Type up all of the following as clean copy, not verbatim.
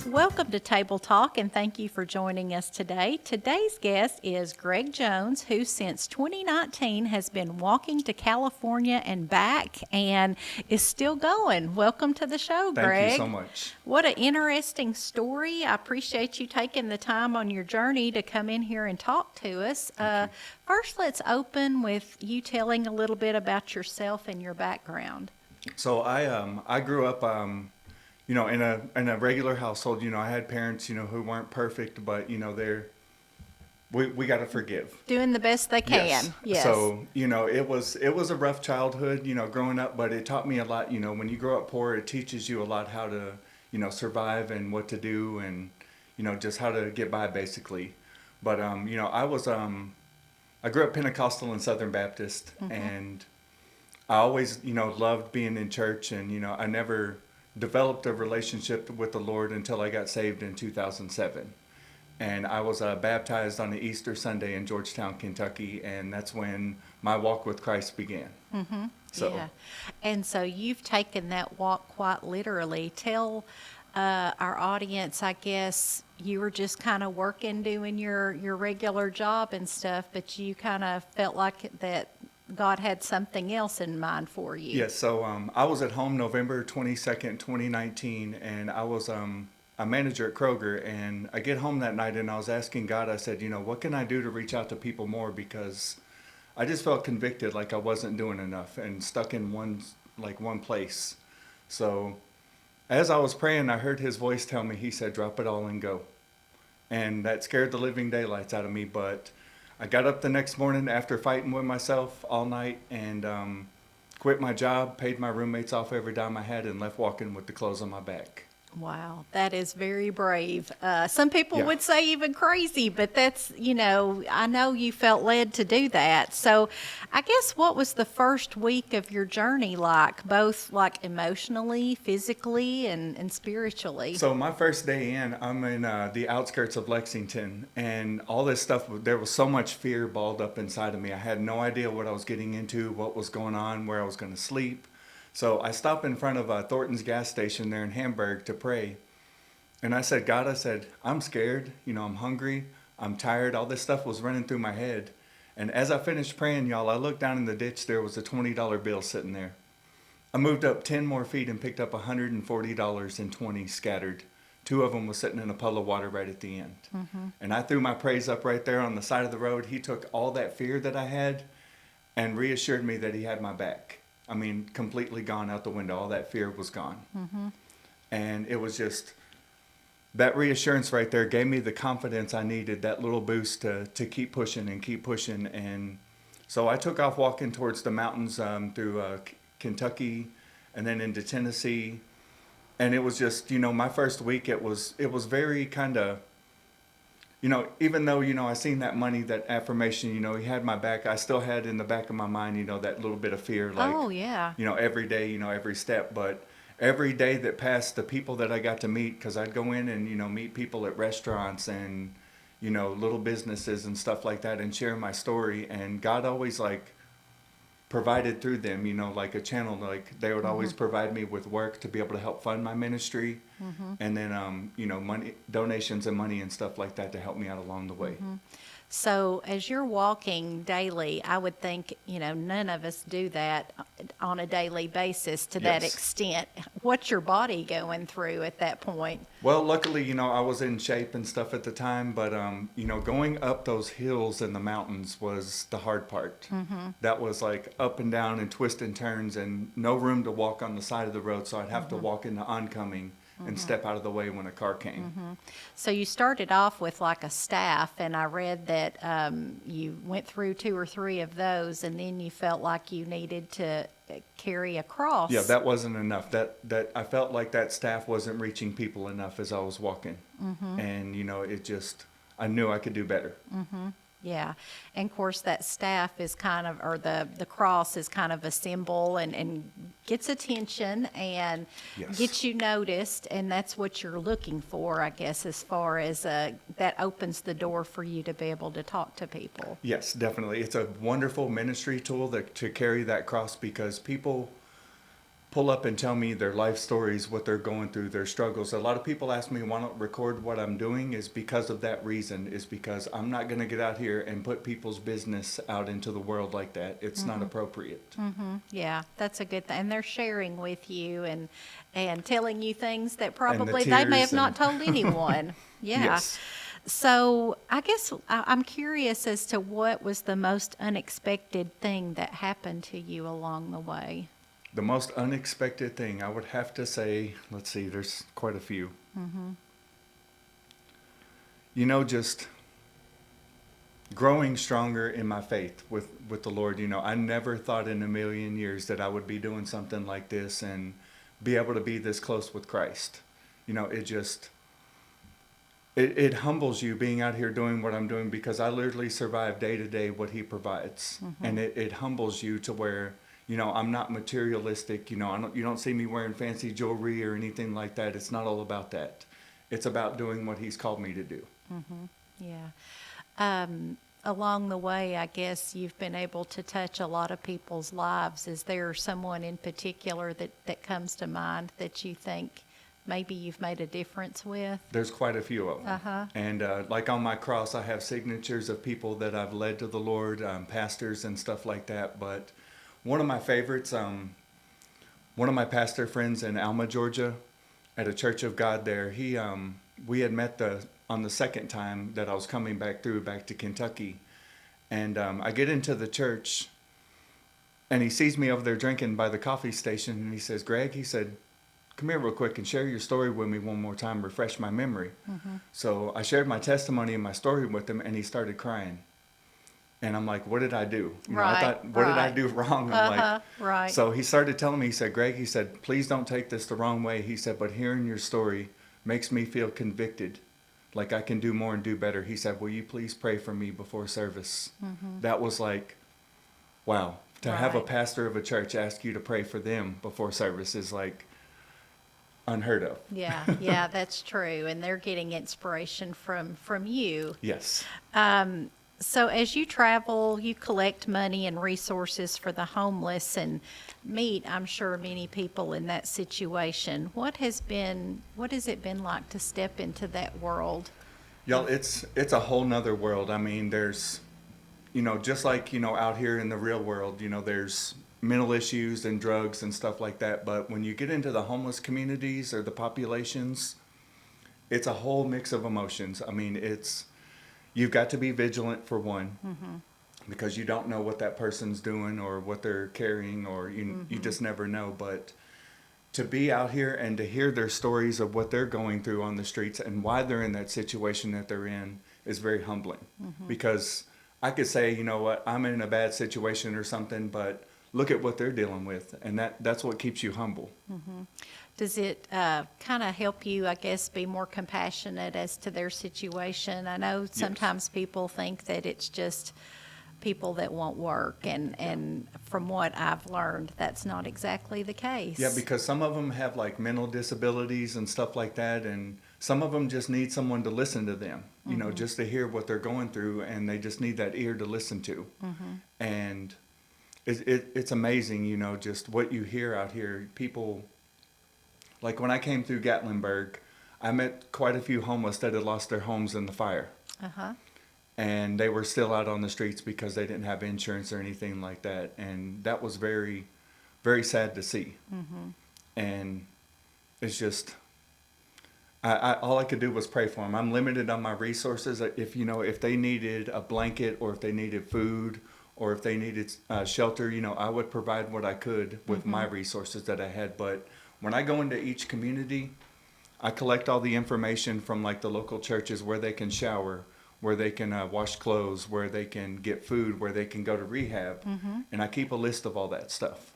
Welcome to Table Talk, and thank you for joining us today. Today's guest is Greg Jones, who since 2019 has been walking to California and back and is still going. Welcome to the show, Greg. Thank you so much. What an interesting story. I appreciate you taking the time on your journey to come in here and talk to us. First, let's open with you telling a little bit about yourself and your background. So I grew up in a regular household. I had parents who weren't perfect, but we got to forgive. Doing the best they can. Yes. So it was a rough childhood growing up, but it taught me a lot. When you grow up poor, it teaches you a lot how to survive and what to do, and just how to get by basically. But I grew up Pentecostal and Southern Baptist, and I always loved being in church, and I never developed a relationship with the Lord until I got saved in 2007. And I was baptized on the Easter Sunday in Georgetown, Kentucky, and that's when my walk with Christ began. Yeah. And so you've taken that walk quite literally. Tell our audience, I guess, you were just kind of working, doing your regular job and stuff, but you kind of felt like that God had something else in mind for you. Yes, so I was at home November 22nd, 2019, and I was a manager at Kroger, and I get home that night and I was asking God, I said, what can I do to reach out to people more, because I just felt convicted like I wasn't doing enough and stuck in one place. So as I was praying, I heard his voice tell me, he said, drop it all and go. And that scared the living daylights out of me, but I got up the next morning after fighting with myself all night and quit my job, paid my roommates off every dime I had, and left walking with the clothes on my back. Wow, that is very brave. Some people Yeah. would say even crazy, but that's, I know you felt led to do that. So I guess what was the first week of your journey like, both like emotionally, physically, and spiritually? So my first day in, I'm in the outskirts of Lexington, and all this stuff, there was so much fear balled up inside of me. I had no idea what I was getting into, what was going on, where I was going to sleep. So I stopped in front of Thornton's gas station there in Hamburg to pray. And I said, God, I'm scared. I'm hungry. I'm tired. All this stuff was running through my head. And as I finished praying, y'all, I looked down in the ditch. There was a $20 bill sitting there. I moved up 10 more feet and picked up $140 and 20 scattered. 2 of them was sitting in a puddle of water right at the end. And I threw my praise up right there on the side of the road. He took all that fear that I had and reassured me that he had my back. I mean, completely gone out the window. All that fear was gone. And it was just, that reassurance right there gave me the confidence I needed, that little boost to keep pushing and keep pushing. And so I took off walking towards the mountains through Kentucky and then into Tennessee. And it was just, my first week, it was very kind of, even though, I seen that money, that affirmation, he had my back, I still had in the back of my mind, that little bit of fear, like, Oh, yeah. Every day, every step. But every day that passed, the people that I got to meet, because I'd go in and, meet people at restaurants and, little businesses and stuff like that and share my story. And God always, provided through them, like a channel, like they would always provide me with work to be able to help fund my ministry. And then, money, donations and money and stuff like that to help me out along the way. So as you're walking daily, I would think, none of us do that on a daily basis to that Yes. extent. What's your body going through at that point? Well, luckily, I was in shape and stuff at the time, but, going up those hills in the mountains was the hard part. That was like up and down and twists and turns and no room to walk on the side of the road. So I'd have to walk in the oncoming and step out of the way when a car came. So you started off with like a staff, and I read that you went through 2 or 3 of those, and then you felt like you needed to carry a cross. Yeah, that wasn't enough. That I felt like that staff wasn't reaching people enough as I was walking. And, it just, I knew I could do better. Yeah. And of course, that staff is kind of, or the cross is kind of a symbol and gets attention and Yes. gets you noticed. And that's what you're looking for, I guess, as far as that opens the door for you to be able to talk to people. Yes, definitely. It's a wonderful ministry tool to carry that cross, because people pull up and tell me their life stories, what they're going through, their struggles. A lot of people ask me why not record what I'm doing, is because of that reason, is because I'm not going to get out here and put people's business out into the world like that. It's not appropriate. Yeah, that's a good thing. And they're sharing with you and telling you things that probably they may tears have not told anyone. Yeah. Yes. So I guess I'm curious as to what was the most unexpected thing that happened to you along the way. The most unexpected thing, I would have to say, let's see, there's quite a few. Just growing stronger in my faith with the Lord. I never thought in a million years that I would be doing something like this and be able to be this close with Christ. It humbles you being out here doing what I'm doing, because I literally survive day to day what he provides. And it humbles you to where, I'm not materialistic. You don't see me wearing fancy jewelry or anything like that. It's not all about that. It's about doing what he's called me to do. Yeah. Along the way, I guess you've been able to touch a lot of people's lives. Is there someone in particular that comes to mind that you think maybe you've made a difference with? There's quite a few of them. And like on my cross, I have signatures of people that I've led to the Lord, pastors and stuff like that. But one of my favorites, one of my pastor friends in Alma, Georgia, at a Church of God there, we had met on the second time that I was coming back to Kentucky. And I get into the church, and he sees me over there drinking by the coffee station, and he says, "Greg," he said, "come here real quick and share your story with me one more time, refresh my memory." So I shared my testimony and my story with him, and he started crying. And I'm like, what did I do? I thought, what did I do wrong? I'm Right. So he started telling me, he said, "Greg," he said, "please don't take this the wrong way." He said, "but hearing your story makes me feel convicted, like I can do more and do better." He said, "will you please pray for me before service?" That was like, wow. To have a Right. pastor of a church ask you to pray for them before service is like unheard of. Yeah, that's true. And they're getting inspiration from you. Yes. So as you travel, you collect money and resources for the homeless and meet, I'm sure, many people in that situation. What has it been like to step into that world? Y'all, it's a whole nother world. I mean, there's, just like, out here in the real world, there's mental issues and drugs and stuff like that. But when you get into the homeless communities or the populations, it's a whole mix of emotions. I mean, you've got to be vigilant for one, because you don't know what that person's doing or what they're carrying, or you just never know. But to be out here and to hear their stories of what they're going through on the streets and why they're in that situation that they're in is very humbling. Because I could say, you know what, I'm in a bad situation or something, but look at what they're dealing with, and that's what keeps you humble. Does it kind of help you, I guess, be more compassionate as to their situation? I know sometimes people think that it's just people that won't work, and from what I've learned, that's not exactly the case. Yeah, because some of them have like mental disabilities and stuff like that, and some of them just need someone to listen to them, just to hear what they're going through, and they just need that ear to listen to. And it's amazing, just what you hear out here. People, like when I came through Gatlinburg, I met quite a few homeless that had lost their homes in the fire. And they were still out on the streets because they didn't have insurance or anything like that. And that was very, very sad to see. And it's just, all I could do was pray for them. I'm limited on my resources. If they needed a blanket, or if they needed food, or if they needed shelter, I would provide what I could with my resources that I had. But when I go into each community, I collect all the information from like the local churches where they can shower, where they can wash clothes, where they can get food, where they can go to rehab. And I keep a list of all that stuff.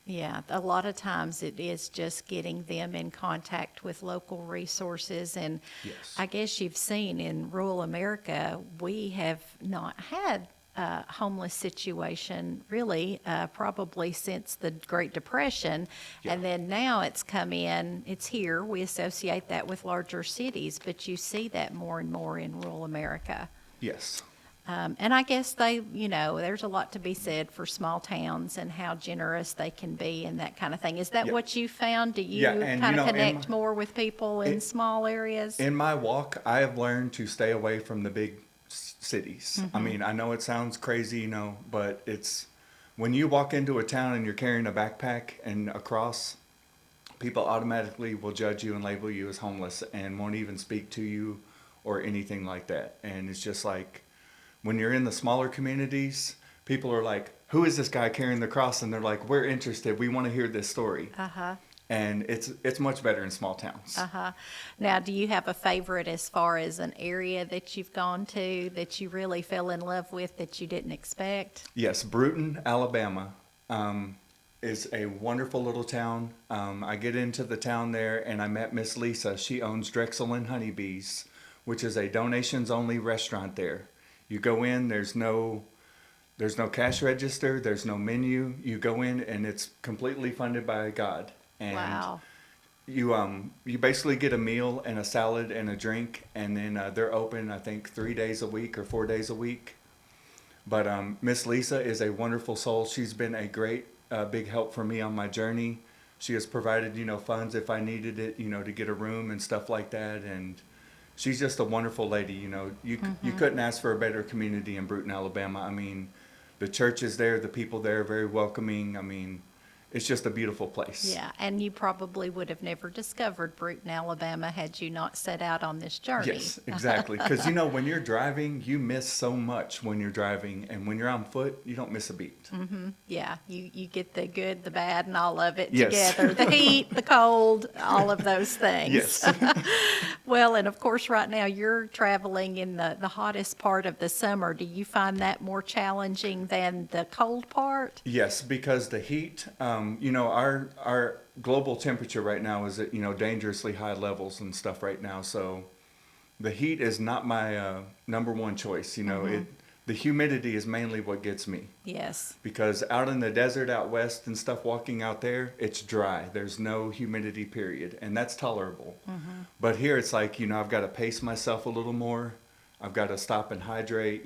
Yeah, a lot of times it is just getting them in contact with local resources. And Yes. I guess you've seen in rural America, we have not had a homeless situation really, probably since the Great Depression. Yeah. And then now it's come in, it's here. We associate that with larger cities, but you see that more and more in rural America. Yes. And I guess there's a lot to be said for small towns and how generous they can be and that kind of thing. Is that Yeah. what you found? Do you Yeah, and, kind you of know, connect more with people in small areas? In my walk, I have learned to stay away from the big cities. I mean, I know it sounds crazy, but it's when you walk into a town and you're carrying a backpack and a cross, people automatically will judge you and label you as homeless and won't even speak to you or anything like that. And it's just like when you're in the smaller communities, people are like, "Who is this guy carrying the cross?" And they're like, "We're interested. We want to hear this story." Uh-huh. And it's much better in small towns. Uh-huh. Now, do you have a favorite as far as an area that you've gone to that you really fell in love with that you didn't expect? Yes, Bruton, Alabama, is a wonderful little town. I get into the town there and I met Miss Lisa. She owns Drexel and Honeybees, which is a donations-only restaurant there. You go in, there's no cash register, there's no menu. You go in and it's completely funded by God. And Wow. you basically get a meal and a salad and a drink, and then they're open I think 3 days a week or 4 days a week. But Miss Lisa is a wonderful soul. She's been a great big help for me on my journey. She has provided funds if I needed it, to get a room and stuff like that. And she's just a wonderful lady. You couldn't ask for a better community in Bruton, Alabama. I mean, the church is there, the people there are very welcoming. I mean, it's just a beautiful place. Yeah, and you probably would have never discovered Bruton, Alabama had you not set out on this journey. Yes, exactly. Because, when you're driving, you miss so much when you're driving. And when you're on foot, you don't miss a beat. Yeah, you get the good, the bad, and all of it Yes. together. The heat, the cold, all of those things. Yes. Well, and of course, right now you're traveling in the hottest part of the summer. Do you find that more challenging than the cold part? Yes, because the heat, our global temperature right now is at, dangerously high levels and stuff right now. So the heat is not my number one choice. The humidity is mainly what gets me. Yes. Because out in the desert out west and stuff, walking out there, it's dry. There's no humidity period, and that's tolerable. But here it's like, I've got to pace myself a little more. I've got to stop and hydrate.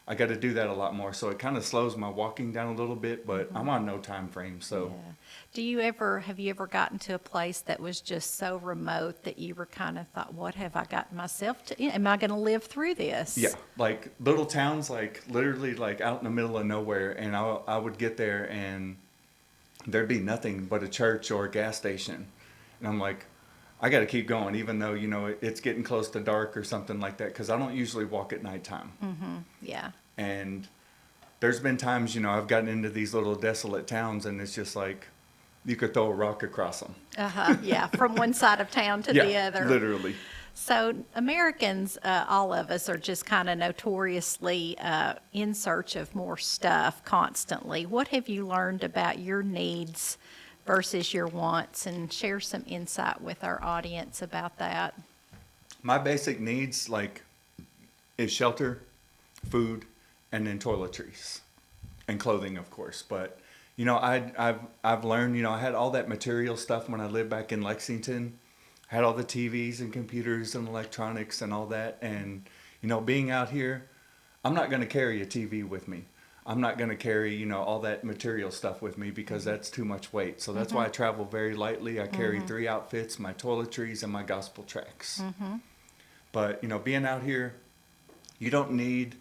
I got to do that a lot more. So it kind of slows my walking down a little bit, but I'm on no time frame. So Yeah. Have you ever gotten to a place that was just so remote that you were kind of thought, what have I gotten myself to? Am I going to live through this? yeah, like little towns, like literally like out in the middle of nowhere. And I would get there and there'd be nothing but a church or a gas station. And I'm like, I got to keep going, even though, it's getting close to dark or something like that. Cause I don't usually walk at nighttime. Yeah. And there's been times, I've gotten into these little desolate towns and it's just like you could throw a rock across them. Yeah, from one side of town to the other. Literally. So Americans, all of us, are just kind of notoriously in search of more stuff constantly. What have you learned about your needs versus your wants, and share some insight with our audience about that? My basic needs is shelter, food, and then toiletries and clothing, of course. But I've learned, I had all that material stuff when I lived back in Lexington. I had all the TVs and computers and electronics and all that. And being out here, I'm not going to carry a TV with me. I'm not going to carry all that material stuff with me because that's too much weight. So that's why I travel very lightly. I carry 3 outfits, my toiletries and my gospel tracts. But being out here, you don't need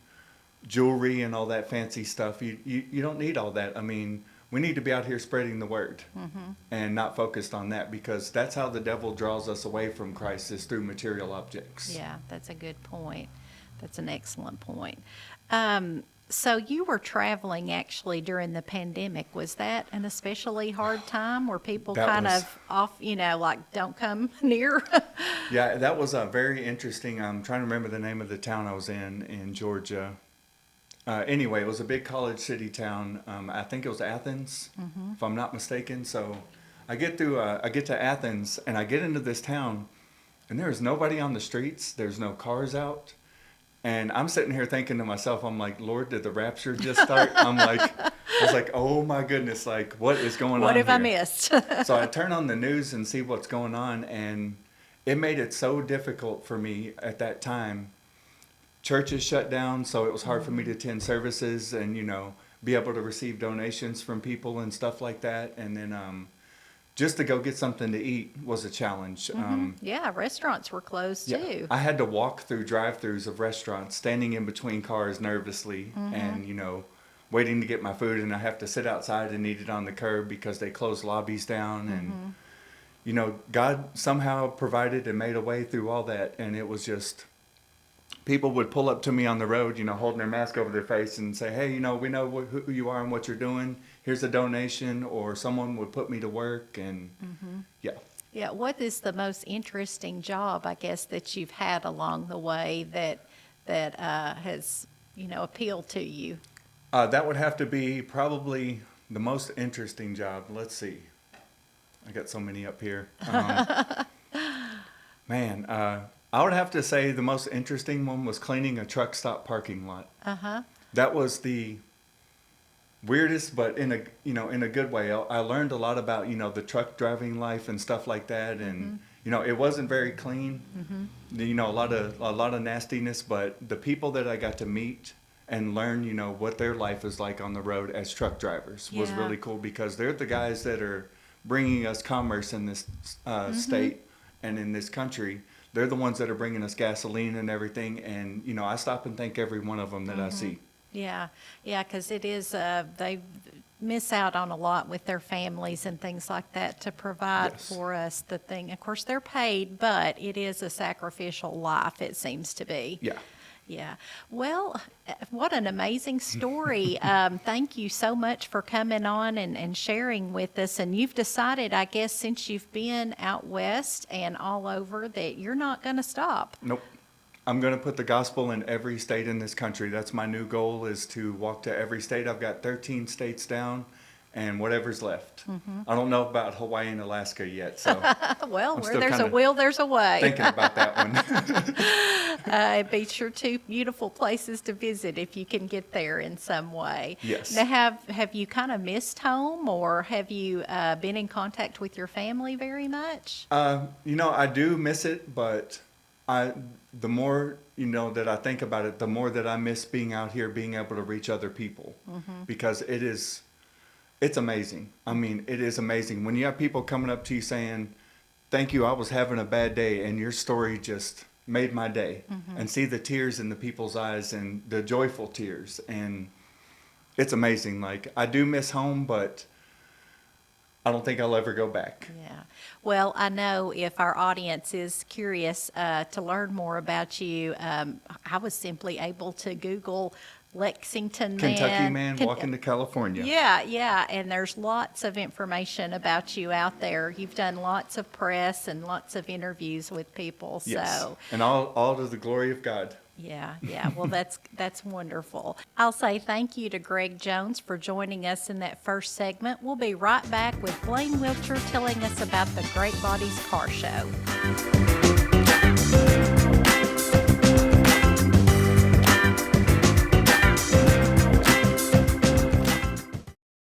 jewelry and all that fancy stuff. You don't need all that. I mean, we need to be out here spreading the word and not focused on that, because that's how the devil draws us away from Christ, is through material objects. Yeah, that's a good point. That's an excellent point. So you were traveling actually during the pandemic. Was that an especially hard time where people That kind was of off, like don't come near? Yeah, that was very interesting. I'm trying to remember the name of the town I was in Georgia. Anyway, it was a big college city town. I think it was Athens, if I'm not mistaken. So I get to Athens and I get into this town and there is nobody on the streets. There's no cars out. And I'm sitting here thinking to myself, I'm like, Lord, did the rapture just start? I was like, oh my goodness, like what is going What on have I here? missed? So I turn on the news and see what's going on, and it made it so difficult for me at that time. Churches shut down, so it was hard for me to attend services and, be able to receive donations from people and stuff like that. And then just to go get something to eat was a challenge. Yeah, restaurants were closed Yeah, too. I had to walk through drive-throughs of restaurants, standing in between cars nervously, and waiting to get my food. And I have to sit outside and eat it on the curb because they closed lobbies down. And God somehow provided and made a way through all that. And it was just people would pull up to me on the road, holding their mask over their face and say, "Hey, we know who you are and what you're doing. Here's a donation." Or someone would put me to work, and yeah. Yeah, what is the most interesting job, I guess, that you've had along the way that has, appealed to you? That would have to be probably the most interesting job. Let's see. I got so many up here. Man, I would have to say the most interesting one was cleaning a truck stop parking lot. Uh-huh. That was the weirdest, but in a good way. I learned a lot about the truck driving life and stuff like that, and it wasn't very clean. A lot of nastiness, but the people that I got to meet and learn what their life is like on the road as truck drivers was Yeah. really cool, because they're the guys that are bringing us commerce in this state and in this country. They're the ones that are bringing us gasoline and everything, and I stop and thank every one of them that I see. Yeah, yeah, because it is, they miss out on a lot with their families and things like that to provide Yes. for us the thing. Of course, they're paid, but it is a sacrificial life, it seems to be. Yeah. Yeah. Well, what an amazing story. Thank you so much for coming on and sharing with us. And you've decided, I guess, since you've been out west and all over, that you're not going to stop. Nope. I'm going to put the gospel in every state in this country. That's my new goal, is to walk to every state. I've got 13 states down and whatever's left. I don't know about Hawaii and Alaska yet, so Well, I'm where still there's a kinda will, there's a way. thinking about that one. It'd be sure two beautiful places to visit if you can get there in some way. Yes. Now, have you kind of missed home, or have you been in contact with your family very much? I do miss it, but the more that I think about it, the more that I miss being out here, being able to reach other people, because it's amazing. I mean, it is amazing when you have people coming up to you saying, "Thank you, I was having a bad day, and your story just made my day," and see the tears in the people's eyes and the joyful tears, and it's amazing. Like, I do miss home, but I don't think I'll ever go back. Yeah. Well, I know if our audience is curious to learn more about you, I was simply able to Google Lexington man. Kentucky man walking to California. Yeah, yeah, and there's lots of information about you out there. You've done lots of press and lots of interviews with people. Yes. So, And all to the glory of God. yeah, yeah. Well, that's wonderful. I'll say thank you to Greg Jones for joining us in that first segment. We'll be right back with Blaine Wiltshire telling us about the Great Bodies Car Show.